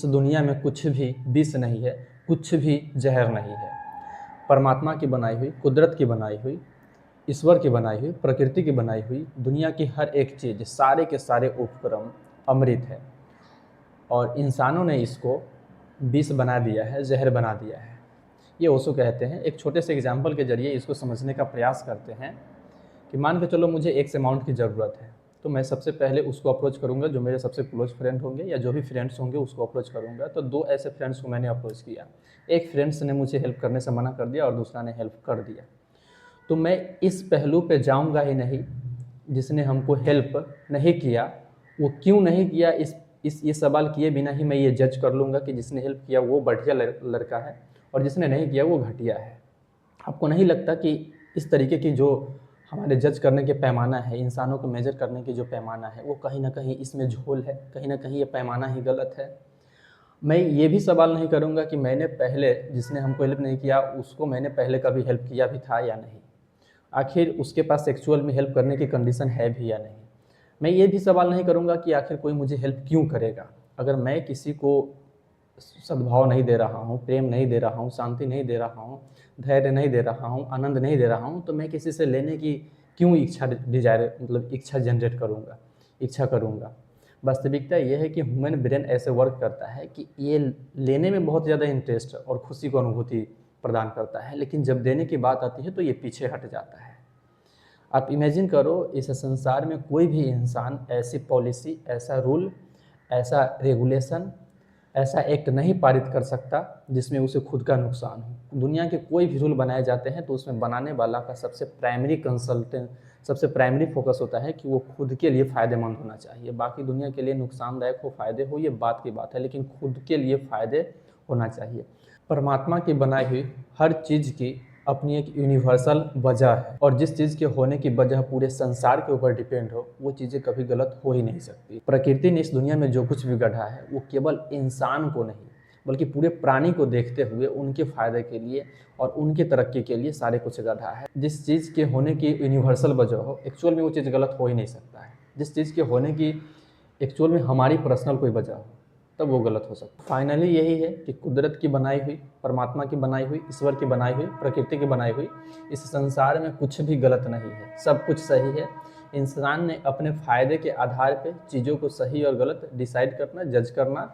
दुनिया में कुछ भी विष नहीं है, कुछ भी जहर नहीं है। परमात्मा की बनाई हुई, कुदरत की बनाई हुई, ईश्वर की बनाई हुई, प्रकृति की बनाई हुई दुनिया की हर एक चीज़, सारे के सारे उपक्रम अमृत है और इंसानों ने इसको विष बना दिया है, जहर बना दिया है। ये ओशो कहते हैं। एक छोटे से एग्जाम्पल के जरिए इसको समझने का प्रयास करते हैं कि मान के चलो मुझे एक्स अमाउंट की ज़रूरत है, तो मैं सबसे पहले उसको अप्रोच करूंगा जो मेरे सबसे क्लोज फ्रेंड होंगे या जो भी फ्रेंड्स होंगे उसको अप्रोच करूंगा। तो दो ऐसे फ्रेंड्स को मैंने अप्रोच किया, एक फ्रेंड्स ने मुझे हेल्प करने से मना कर दिया और दूसरा ने हेल्प कर दिया। तो मैं इस पहलू पे जाऊंगा ही नहीं, जिसने हमको हेल्प नहीं किया वो क्यों नहीं किया, इस ये सवाल किए बिना ही मैं ये जज कर लूँगा कि जिसने हेल्प किया वो बढ़िया लड़का है और जिसने नहीं किया वो घटिया है। आपको नहीं लगता कि इस तरीके की जो हमारे जज करने के पैमाना है, इंसानों को मेजर करने की जो पैमाना है, वो कहीं ना कहीं इसमें झोल है, कहीं ना कहीं ये पैमाना ही गलत है। मैं ये भी सवाल नहीं करूँगा कि मैंने पहले जिसने हमको हेल्प नहीं किया उसको मैंने पहले कभी हेल्प किया भी था या नहीं, आखिर उसके पास एक्चुअल में हेल्प करने की कंडीशन है भी या नहीं। मैं ये भी सवाल नहीं करूँगा कि आखिर कोई मुझे हेल्प क्यों करेगा। अगर मैं किसी को सद्भाव नहीं दे रहा हूँ, प्रेम नहीं दे रहा हूँ, शांति नहीं दे रहा हूँ, धैर्य नहीं दे रहा हूँ, आनंद नहीं दे रहा हूँ, तो मैं किसी से लेने की क्यों इच्छा जनरेट करूँगा, इच्छा करूँगा। वास्तविकता यह है कि ह्यूमन ब्रेन ऐसे वर्क करता है कि ये लेने में बहुत ज़्यादा इंटरेस्ट और खुशी को अनुभूति प्रदान करता है, लेकिन जब देने की बात आती है तो ये पीछे हट जाता है। आप इमेजिन करो, इस संसार में कोई भी इंसान ऐसी पॉलिसी, ऐसा रूल, ऐसा रेगुलेशन, ऐसा एक्ट नहीं पारित कर सकता जिसमें उसे खुद का नुकसान हो। दुनिया के कोई भी रूल बनाए जाते हैं तो उसमें बनाने वाला का सबसे प्राइमरी फोकस होता है कि वो खुद के लिए फ़ायदेमंद होना चाहिए। बाकी दुनिया के लिए नुकसानदायक हो, फ़ायदे हो, ये बात की बात है, लेकिन खुद के लिए फ़ायदे होना चाहिए। परमात्मा की बनाई हुई हर चीज़ की अपनी एक यूनिवर्सल वजह है और जिस चीज़ के होने की वजह पूरे संसार के ऊपर डिपेंड हो, वो चीज़ें कभी गलत हो ही नहीं सकती। प्रकृति ने इस दुनिया में जो कुछ भी गढ़ा है वो केवल इंसान को नहीं बल्कि पूरे प्राणी को देखते हुए उनके फ़ायदे के लिए और उनकी तरक्की के लिए सारे कुछ गढ़ा है। जिस चीज़ के होने की यूनिवर्सल वजह हो, एक्चुअल में वो चीज़ गलत हो ही नहीं सकता है। जिस चीज़ के होने की एक्चुअल में हमारी पर्सनल कोई वजह हो, तब वो गलत हो सकता है। फाइनली यही है कि कुदरत की बनाई हुई, परमात्मा की बनाई हुई, ईश्वर की बनाई हुई, प्रकृति की बनाई हुई इस संसार में कुछ भी गलत नहीं है, सब कुछ सही है। इंसान ने अपने फ़ायदे के आधार पे चीज़ों को सही और गलत डिसाइड करना, जज करना